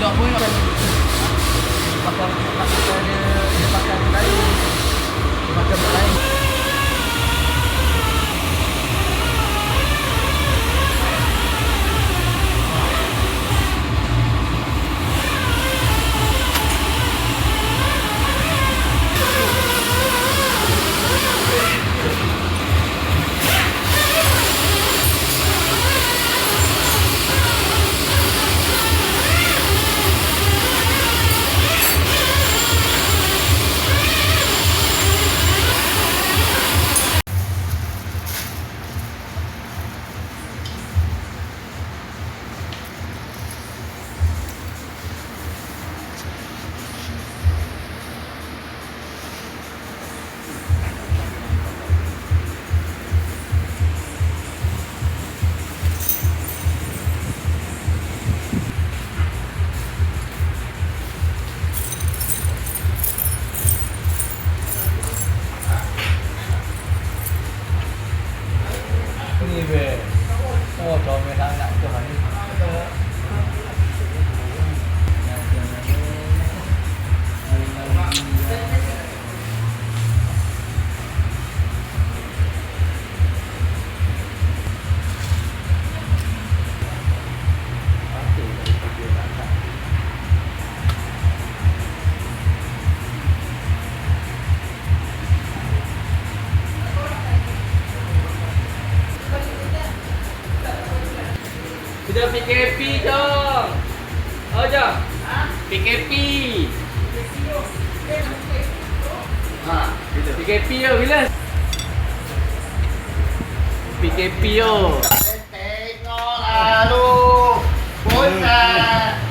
tak boleh nak pakai dia pakai lain. Pakai lain. Ni be. Oh, kau memang nak ke mana? Kita PKP jom. Oh jom. PKP. Ha, PKP yo bila? PKP yo. Tengoklah lu. Bocah.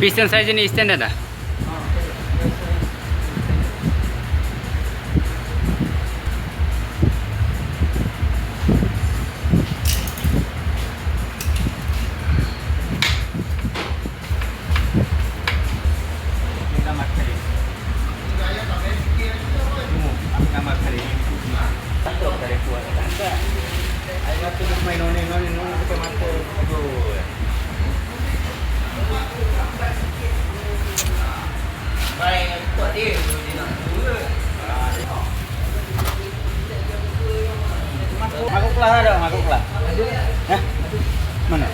piston size ni standard dah. Makuklah ada, makuklah. Hah? Mana?